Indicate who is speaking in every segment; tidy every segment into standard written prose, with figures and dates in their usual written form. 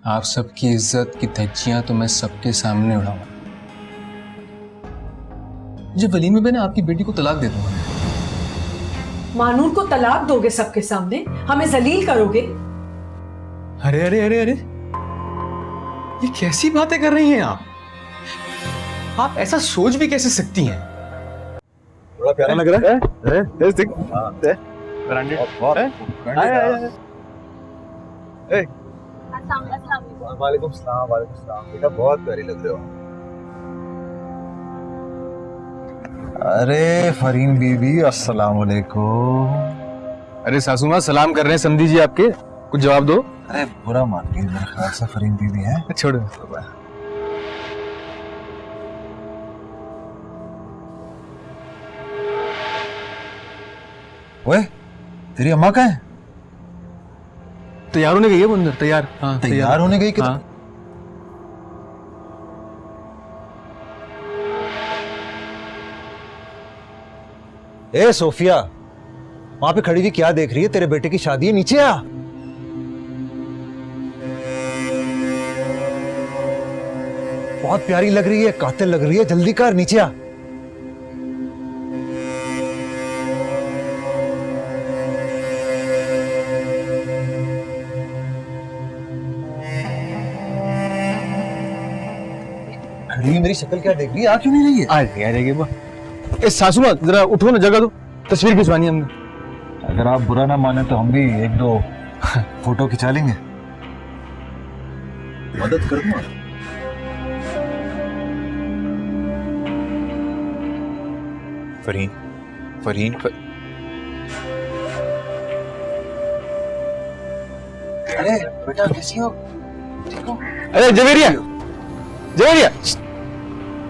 Speaker 1: आप सबकी इज्जत की धज्जियां तो मैं सबके सामने उड़ाऊंगा। जब वलीमे में ना आपकी बेटी को तलाक दे दूंगा।
Speaker 2: मानूर को तलाक दोगे सबके सामने? हमें जलील करोगे?
Speaker 1: अरे अरे अरे अरे, ये कैसी बातें कर रही हैं आप? आप ऐसा सोच भी कैसे सकती हैं?
Speaker 3: बड़ा प्यारा लग रहा है। वालेकुम सलाम, वालेकुम सलाम। बेटा बहुत प्यारी लग रहे हो। अरे फरीन बीबी, अस्सलाम वालेकुम।
Speaker 1: अरे सासू माँ सलाम कर रहे हैं, समझी जी आपके, कुछ जवाब दो।
Speaker 3: अरे बुरा मान गई, मेरे ख्याल से फरीन बीबी है।
Speaker 1: छोड़ो।
Speaker 3: ओए, तेरी अम्मा कहाँ है?
Speaker 1: तैयार होने गई है वो अंदर। तैयार? हाँ
Speaker 3: तैयार होने गई?
Speaker 1: हाँ।
Speaker 3: ए सोफिया, वहां पे खड़ी हुई क्या देख रही है? तेरे बेटे की शादी है, नीचे आ। बहुत प्यारी लग रही है, कातिल लग रही है, जल्दी कर, नीचे आ। खड़ी हुई मेरी शक्ल क्या देख रही है? आ क्यों नहीं रही है?
Speaker 1: आ जाएगी वो। ए सासू माँ जरा उठो ना, जगह दो, तस्वीर खिंचवानी है हमने।
Speaker 3: अगर आप बुरा ना माने तो हम भी एक दो फोटो खिंचा लेंगे। मदद कर दूं?
Speaker 1: फरीन, फरीन,
Speaker 3: अरे बेटा कैसी हो? ठीक हो?
Speaker 1: अरे जवेरिया, जवेरिया,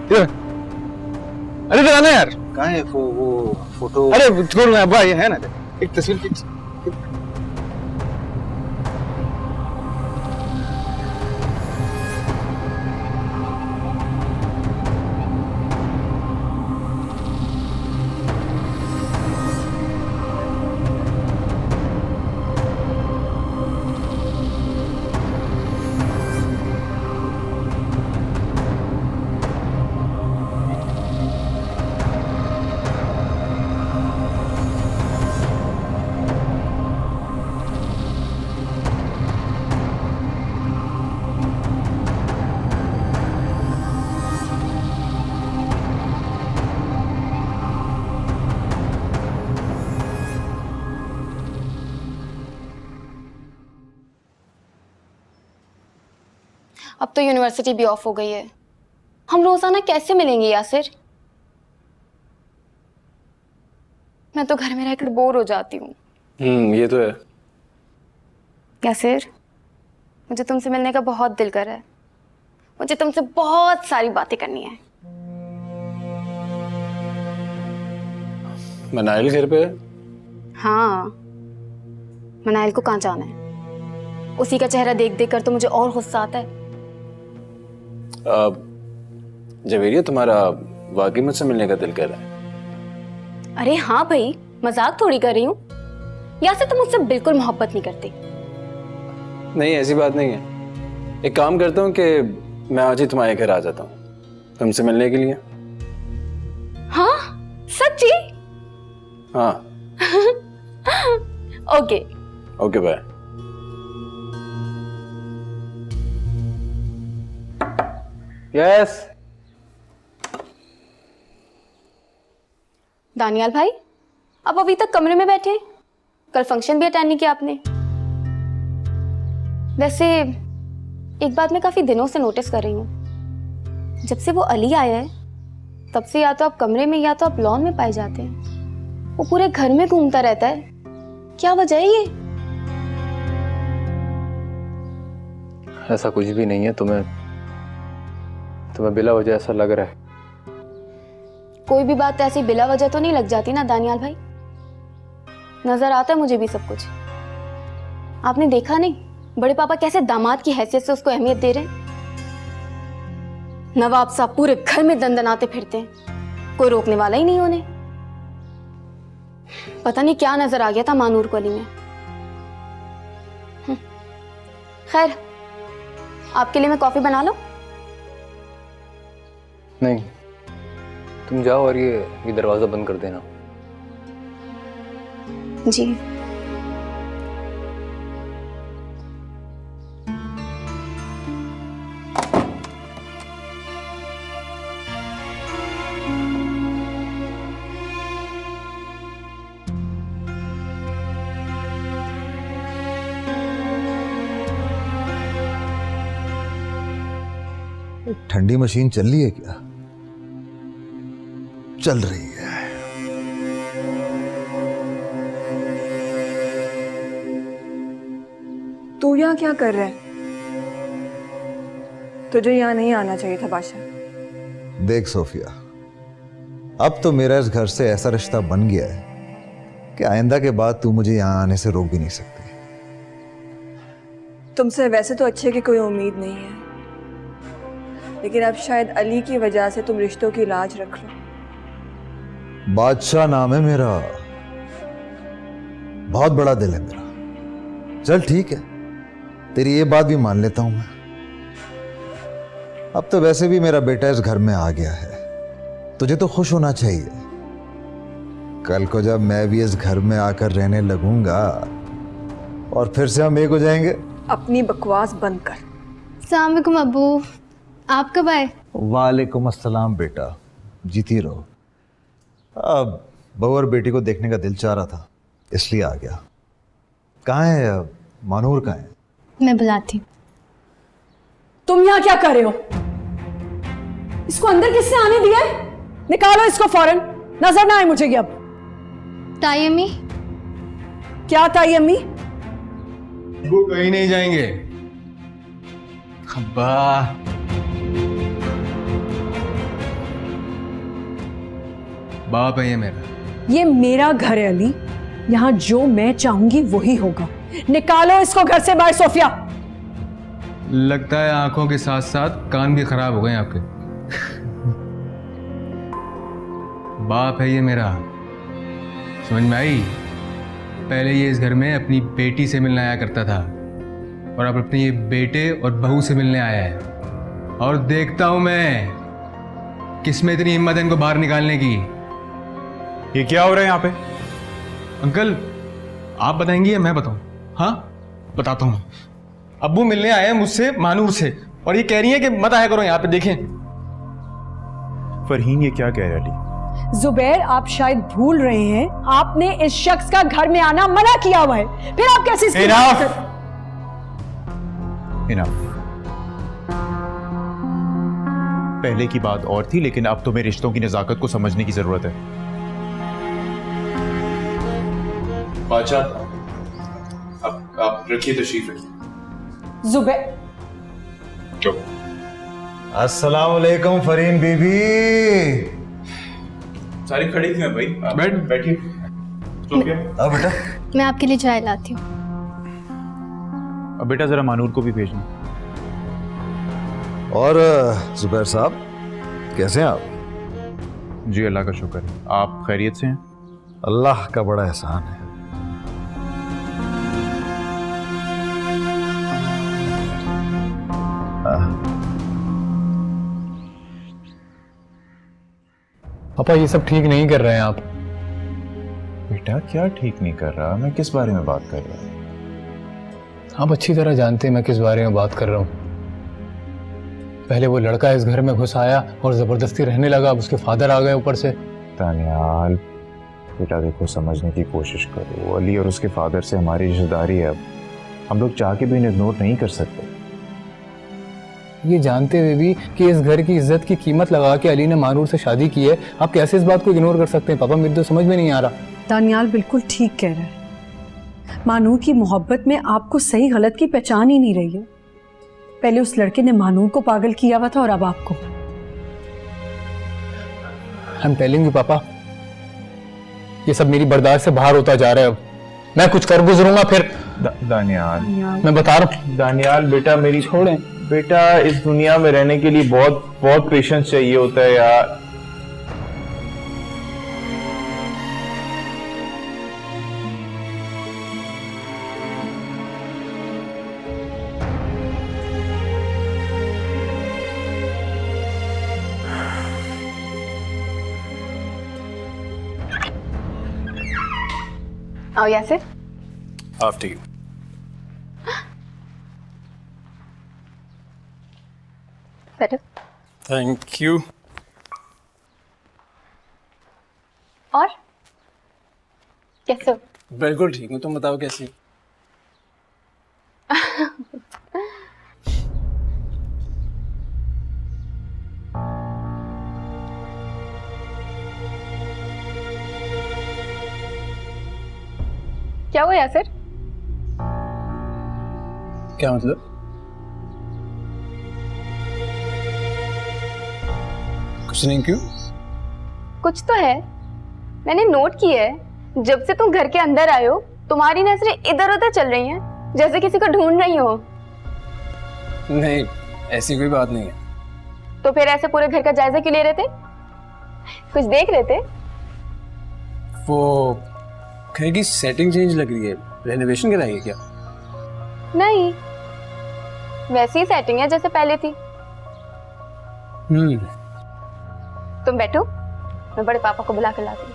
Speaker 1: इधर। अरे इधर आना यार।
Speaker 3: कहाँ है वो फोटो?
Speaker 1: अरे छोड़ ना भाई, है ना, एक तस्वीर खींच।
Speaker 4: अब तो यूनिवर्सिटी भी ऑफ हो गई है, हम रोजाना कैसे मिलेंगे यासिर? मैं तो घर में रहकर बोर हो जाती हूँ।
Speaker 1: ये तो है।
Speaker 4: यासिर, मुझे तुमसे मिलने का बहुत दिल कर रहा है। मुझे तुमसे बहुत सारी बातें करनी है।
Speaker 5: मनाइल घर पे है?
Speaker 4: हाँ, मनाइल को कहाँ जाना है? उसी का चेहरा देख देख कर तो मुझे और गुस्सा आता है।
Speaker 5: जवेरिया, तुम्हारा वाकई मुझसे मिलने का दिल कर रहा है?
Speaker 4: अरे हाँ भाई, मजाक थोड़ी कर रही हूँ। यासिर तुम मुझसे बिल्कुल मोहब्बत नहीं करते।
Speaker 5: नहीं, ऐसी बात नहीं है। एक काम करता हूँ कि मैं आज ही तुम्हारे घर आ जाता हूँ तुमसे मिलने के लिए।
Speaker 4: हाँ सच्ची?
Speaker 5: हाँ।
Speaker 4: Okay
Speaker 5: okay bye.
Speaker 1: Yes.
Speaker 4: Daniyal भाई, आप अभी तक कमरे में बैठे हैं? कल फंक्शन भी अटेंड नहीं किया आपने। वैसे एक बात मैं काफी दिनों से नोटिस कर रही हूँ, जब से वो अली आया है तब से या तो आप कमरे में या तो आप लॉन में पाए जाते हैं। वो पूरे घर में घूमता रहता है, क्या वजह है ये?
Speaker 5: ऐसा कुछ भी नहीं है। तुम्हें बिला वजह ऐसा लग रहा है।
Speaker 4: कोई भी बात ऐसी बिला वजह तो नहीं लग जाती ना दानियाल भाई। नजर आता है मुझे भी सब कुछ। आपने देखा नहीं बड़े पापा कैसे दामाद की हैसियत से उसको अहमियत दे रहे हैं? नवाब साहब पूरे घर में दंदनाते फिरते हैं, कोई रोकने वाला ही नहीं उन्हें। पता नहीं क्या नजर आ गया था मानूर को अली में। खैर, आपके लिए मैं कॉफी बना लूं?
Speaker 6: नहीं, तुम जाओ और ये दरवाजा बंद कर देना।
Speaker 4: जी।
Speaker 3: ठंडी मशीन चल रही है क्या? चल रही है।
Speaker 7: तू यहाँ क्या कर रहा है? तुझे यहाँ नहीं आना चाहिए था बादशाह।
Speaker 3: देख सोफिया, अब तो मेरा इस घर से ऐसा रिश्ता बन गया है कि आइंदा के बाद तू मुझे यहाँ आने से रोक भी नहीं सकती।
Speaker 7: तुमसे वैसे तो अच्छे की कोई उम्मीद नहीं है, लेकिन अब शायद अली की वजह से तुम रिश्तों की लाज रख लो।
Speaker 3: बादशाह नाम है मेरा, बहुत बड़ा दिल है मेरा। चल ठीक है, तेरी ये बात भी मान लेता हूं मैं। अब तो वैसे भी मेरा बेटा इस घर में आ गया है, तुझे तो खुश होना चाहिए। कल को जब मैं भी इस घर में आकर रहने लगूंगा और फिर से हम एक हो जाएंगे।
Speaker 7: अपनी बकवास बंद कर।
Speaker 4: अस्सलाम वालेकुम अब्बू, आप कब आए?
Speaker 3: वालेकुम अस्सलाम बेटा, जीती रहो। अब बहू और बेटी को देखने का दिल चाह रहा था, इसलिए आ गया। कहाँ है मानूर, कहाँ है?
Speaker 4: मैं बुलाती हूँ।
Speaker 2: तुम यहाँ क्या कर रहे हो? इसको अंदर किसने आने दिया है? निकालो इसको फौरन, नजर ना आए मुझे ये अब।
Speaker 4: ताई अम्मी।
Speaker 2: क्या ताई अम्मी?
Speaker 1: वो कहीं नहीं जाएंगे। अब्बा, बाप है ये मेरा।
Speaker 2: ये मेरा घर है अली, यहाँ जो मैं चाहूंगी वही होगा। निकालो इसको घर से बाहर। सोफिया,
Speaker 1: लगता है आंखों के साथ साथ कान भी खराब हो गए आपके। बाप है ये मेरा, समझ में आई? पहले ये इस घर में अपनी बेटी से मिलने आया करता था और अब अपने ये बेटे और बहू से मिलने आया है। और देखता हूं मैं किसमें इतनी हिम्मत है इनको बाहर निकालने की।
Speaker 8: ये क्या हो रहा है यहाँ पे?
Speaker 1: अंकल, आप बताएंगी या मैं बताऊं? हाँ, बताता हूँ। अब्बू मिलने आए हैं मुझसे मानूर से और ये कह रही है कि मत आया करो यहाँ पे। देखें
Speaker 8: फरहीन, ये क्या कह रहा है?
Speaker 2: जुबैर, आप शायद भूल रहे हैं, आपने इस शख्स का घर में आना मना किया हुआ है, फिर आप कैसे इसकी बात कर...
Speaker 8: इनफ। पहले की बात और थी, लेकिन अब तुम्हें रिश्तों की नजाकत को समझने की जरूरत है। बादशाह, अब आप रखिए तशरीफ रखिए।
Speaker 2: जुबैर,
Speaker 8: चुप।
Speaker 3: अस्सलाम वालेकुम फरीन बीबी।
Speaker 8: सारी खड़ी थी ना भाई, बैठिए।
Speaker 3: अब बेटा,
Speaker 4: मैं आपके लिए चाय लाती हूँ।
Speaker 8: अब बेटा जरा मानूर को भी भेजना।
Speaker 3: और जुबैर साहब कैसे हैं आप?
Speaker 8: जी अल्लाह का शुक्र है, आप खैरियत से हैं?
Speaker 3: अल्लाह का बड़ा एहसान है।
Speaker 6: पापा ये सब ठीक नहीं कर रहे हैं आप।
Speaker 8: बेटा क्या ठीक नहीं कर रहा? मैं किस बारे में बात कर रहा हूँ?
Speaker 6: आप अच्छी तरह जानते हैं मैं किस बारे में बात कर रहा हूँ। पहले वो लड़का इस घर में घुस आया और जबरदस्ती रहने लगा, अब उसके फादर आ गए ऊपर से।
Speaker 8: दानियाल बेटा देखो, समझने की कोशिश करो। अली और उसके फादर से हमारी रिश्तेदारी है, अब हम लोग चाह के भी इन्हें इग्नोर नहीं कर सकते।
Speaker 6: ये जानते हुए भी कि इस घर की इज्जत की कीमत लगा के अली ने मानूर से शादी की है, आप कैसे इस बात को इग्नोर कर सकते हैं? पापा मेरी तो समझ में नहीं आ रहा।
Speaker 2: दानियाल बिल्कुल ठीक कह रहा है। मानूर की मोहब्बत में आपको सही गलत की पहचान ही नहीं रही है। पहले उस लड़के ने मानूर को पागल किया हुआ था और अब आपको।
Speaker 6: आई एम टेलिंग यू पापा, ये सब मेरी बर्दाश्त से बाहर होता जा रहा है। अब मैं कुछ कर गुजरूंगा फिर।
Speaker 8: दानियाल,
Speaker 6: मैं बता रहा हूँ।
Speaker 8: दानियाल बेटा मेरी
Speaker 6: छोड़ें।
Speaker 8: बेटा इस दुनिया में रहने के लिए बहुत बहुत पेशेंस चाहिए होता है यार।
Speaker 4: आओ यासिर,
Speaker 5: आफ्टर यू।
Speaker 4: बैठो।
Speaker 5: Thank you.
Speaker 4: और कैसे हो?
Speaker 5: बिल्कुल ठीक हूँ, तुम बताओ कैसी?
Speaker 4: क्या हुआ यासिर?
Speaker 5: क्या मतलब? कुछ नहीं, क्यों?
Speaker 4: कुछ तो है। मैंने नोट किया है, जब से तुम घर के अंदर आए हो तुम्हारी नजरें इधर उधर चल रही हैं, जैसे किसी को ढूंढ रही हो।
Speaker 5: नहीं, ऐसी कोई बात नहीं है।
Speaker 4: तो फिर ऐसे पूरे घर का जायजा क्यों ले रहे थे? कुछ देख रहे थे?
Speaker 5: वो घर की सेटिंग चेंज लग रही है, रेनोवेशन कराई है क्या?
Speaker 4: नहीं, वैसी ही सेटिंग है जैसे पहले थी। तुम बैठो, मैं बड़े पापा को बुला कर लाती हूँ,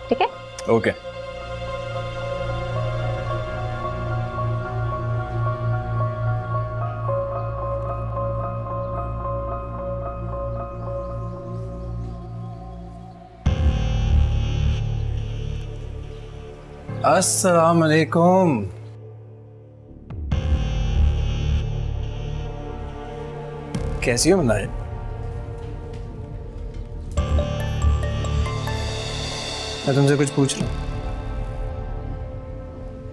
Speaker 4: ठीक है?
Speaker 5: ओके। अस्सलाम वालेकुम। कैसी हो मनाए? मैं तुमसे कुछ पूछ रहा हूँ,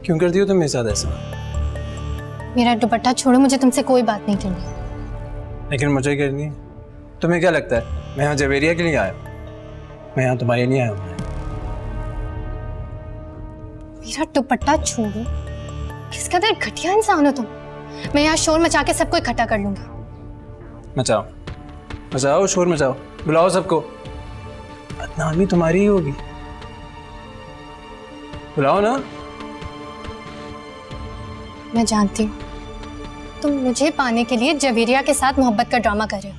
Speaker 5: क्यों करती हो तुम मेरे साथ ऐसा?
Speaker 9: मेरा दुपट्टा छोड़ो, मुझे तुमसे कोई बात नहीं करनी।
Speaker 5: लेकिन मुझे करनी है। तुम्हें क्या लगता है मैं यहाँ जवेरिया के लिए आया हूँ? मैं यहाँ तुम्हारे लिए आया हूँ।
Speaker 9: मेरा दुपट्टा छोड़ो, किस कदर घटिया इंसान हो तुम। मैं यहाँ शोर मचा के सबको इकट्ठा कर लूंगा।
Speaker 5: मचाओ मचाओ, शोर मचाओ, बुलाओ सबको। बदनामी तुम्हारी ही होगी, बुलाओ ना।
Speaker 9: मैं जानती हूँ तुम मुझे पाने के लिए जवेरिया के साथ मोहब्बत का ड्रामा कर रहे हो।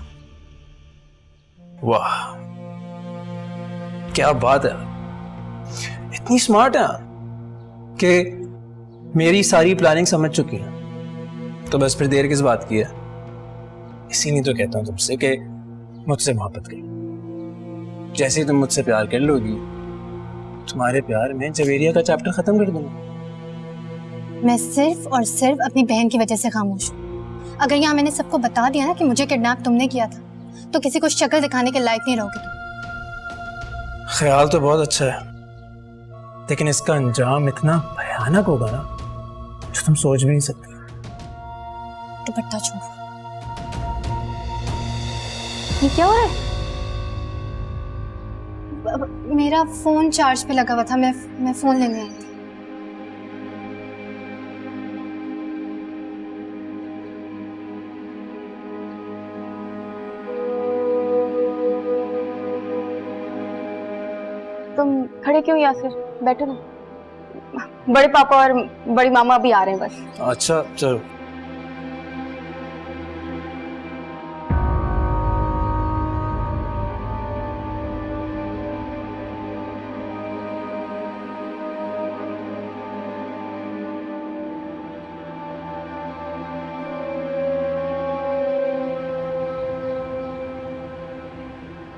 Speaker 5: वाह, क्या बात है, इतनी स्मार्ट है कि मेरी सारी प्लानिंग समझ चुकी है। तो बस फिर देर किस बात की है? इसीलिए तो कहता हूँ तुमसे कि मुझसे मोहब्बत करो। जैसे ही तुम मुझसे प्यार कर लोगी, तुम्हारे प्यार में जवेरिया का चैप्टर खत्म कर दूंगा।
Speaker 9: मैं सिर्फ और सिर्फ अपनी बहन की वजह से खामोश हूँ। अगर यहाँ मैंने सबको बता दिया ना कि मुझे किडनैप तुमने किया था, तो किसी को शक्ल दिखाने के लायक नहीं रहोगे तुम।
Speaker 5: ख्याल तो बहुत अच्छा है, लेकिन इसका अंजाम इतना भयानक होगा ना जो तुम सोच भी नहीं सकते।
Speaker 9: दुपट्टा छोड़ो।
Speaker 4: ये क्या हो रहा है?
Speaker 9: मेरा फोन चार्ज पे लगा हुआ था, मैं फोन लेने आई थी।
Speaker 4: तुम खड़े क्यों यासिर? बैठो ना, बड़े पापा और बड़ी मामा भी आ रहे हैं बस।
Speaker 5: अच्छा चलो।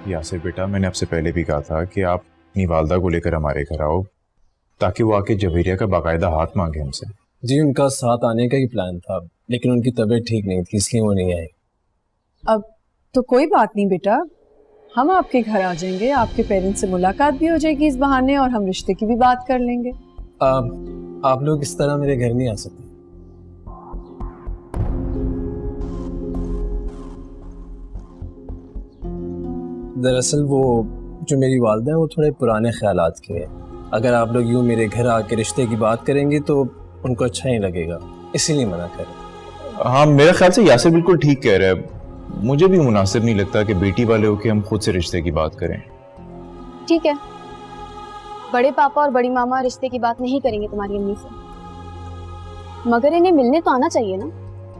Speaker 8: यासिर बेटा, मैंने आपसे पहले भी कहा था कि आप अपनी वालदा को लेकर हमारे घर आओ, ताकि वो आके जवेरिया का बाकायदा हाथ मांगे हमसे।
Speaker 5: जी, उनका साथ आने का ही प्लान था, लेकिन उनकी तबीयत ठीक नहीं थी, इसलिए वो नहीं आए।
Speaker 2: अब तो कोई बात नहीं बेटा, हम आपके घर आ जाएंगे, आपके पेरेंट्स से मुलाकात भी हो जाएगी इस बहाने, और हम रिश्ते की भी बात कर लेंगे।
Speaker 5: आप लोग इस तरह मेरे घर नहीं आ सकते। दरअसल वो जो मेरी वालदा है वो थोड़े पुराने ख्यालात के हैं। अगर आप लोग यूँ मेरे घर आके रिश्ते की बात करेंगे तो उनको अच्छा नहीं लगेगा, इसीलिए मना करें।
Speaker 8: हाँ, मेरे ख्याल से यासिर बिल्कुल ठीक कह रहा है। मुझे भी मुनासिब नहीं लगता कि बेटी वाले होके हम खुद से रिश्ते की बात करें।
Speaker 4: ठीक है, बड़े पापा और बड़ी मामा रिश्ते की बात नहीं करेंगे तुम्हारी अम्मी से, मगर इन्हें मिलने तो आना चाहिए ना।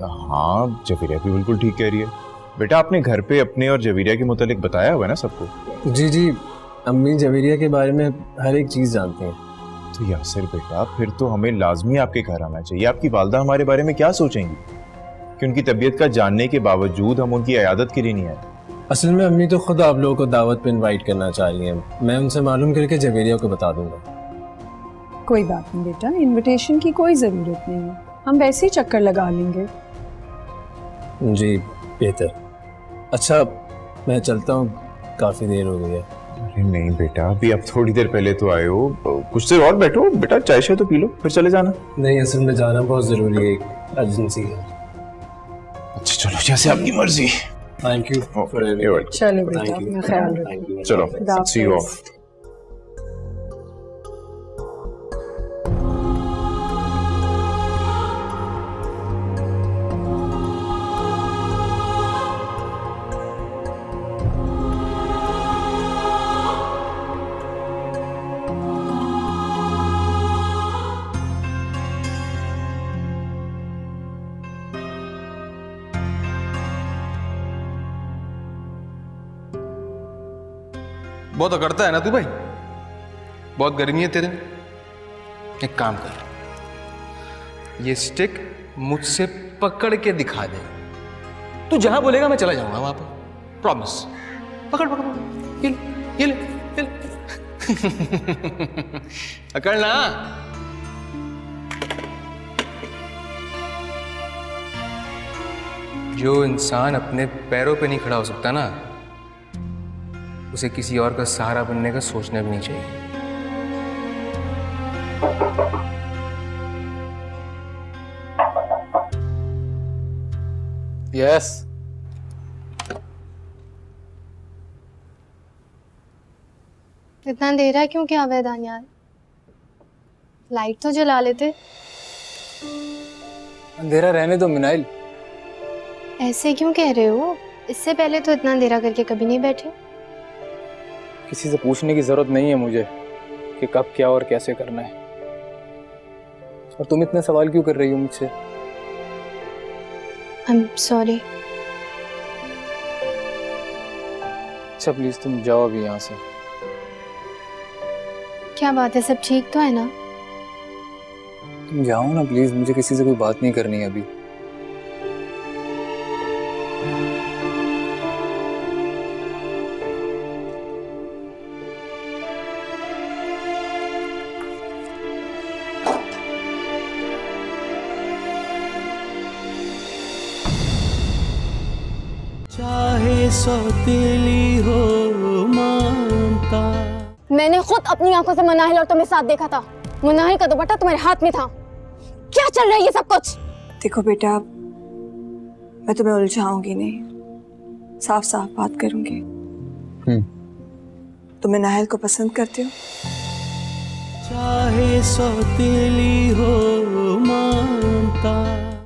Speaker 8: हाँ, जवेरिया भी बिल्कुल ठीक कह रही है। बेटा, आपने घर पे अपने और जवेरिया के मुतालिक बताया हुआ है ना सबको?
Speaker 5: जी जी, अम्मी जवेरिया के बारे में हर एक चीज़ जानती हैं।
Speaker 8: तो यासिर बेटा, फिर तो हमें लाजमी आपके घर आना चाहिए। आपकी वालदा हमारे बारे में क्या सोचेंगी कि उनकी तबीयत का जानने के बावजूद हम उनकी इयादत के लिए नहीं आए?
Speaker 5: असल में अम्मी तो खुद आप लोगों को दावत पे इनवाइट करना चाह रही हैं। मैं उनसे मालूम करके जवेरिया को बता दूंगा।
Speaker 2: कोई बात नहीं बेटा, इनविटेशन की कोई ज़रूरत नहीं है, हम वैसे ही चक्कर लगा लेंगे।
Speaker 5: जी बेहतर। अच्छा मैं चलता हूँ, काफ़ी देर हो गई है।
Speaker 8: अरे नहीं बेटा, अभी आप थोड़ी देर पहले तो आए हो, कुछ देर और बैठो बेटा, चाय शाय तो पी लो फिर चले जाना।
Speaker 5: नहीं असल में जाना बहुत ज़रूरी है, एक अर्जेंसी है।
Speaker 8: अच्छा चलो, जैसे आपकी मर्जी।
Speaker 5: Thank you for everything.
Speaker 2: चलो बेटा, अपना ख्याल रखो।
Speaker 8: चलो, सी यू ऑफ।
Speaker 1: बहुत अकड़ता है ना तू भाई, बहुत गर्मी है तेरे में। एक काम कर, ये स्टिक मुझसे पकड़ के दिखा दे, तू जहां बोलेगा मैं चला जाऊंगा वहां पर, प्रॉमिस। पकड़ पकड़ पकड़, ये ले ये ले पकड़ना। जो इंसान अपने पैरों पे नहीं खड़ा हो सकता ना, उसे किसी और का सहारा बनने का सोचना भी नहीं चाहिए।
Speaker 6: यस।
Speaker 9: इतना अंधेरा क्यों किया हुआ है दानियाल? लाइट तो जला लेते।
Speaker 6: अंधेरा रहने दो मिनाइल।
Speaker 9: ऐसे क्यों कह रहे हो? इससे पहले तो इतना अंधेरा करके कभी नहीं बैठे।
Speaker 6: किसी से पूछने की जरूरत नहीं है मुझे कि कब क्या और कैसे करना है। और तुम इतने सवाल क्यों कर रही हो मुझसे?
Speaker 9: I am sorry.
Speaker 6: अच्छा प्लीज तुम जाओ अभी यहाँ से।
Speaker 9: क्या बात है, सब ठीक तो है ना?
Speaker 6: तुम जाओ ना प्लीज, मुझे किसी से कोई बात नहीं करनी है अभी।
Speaker 10: चाहे सौतेली हो मानता।
Speaker 4: मैंने खुद अपनी आंखों से मुनाहिल और तुम्हें साथ देखा था। मुनाहिल का दुपट्टा तुम्हारे हाथ में था। क्या चल रहा है ये सब कुछ?
Speaker 7: देखो बेटा, मैं तुम्हें उलझाऊंगी नहीं, साफ साफ बात करूंगी। तुम नाहिल को पसंद करते हो?
Speaker 10: चाहे सौतेली हो मानता।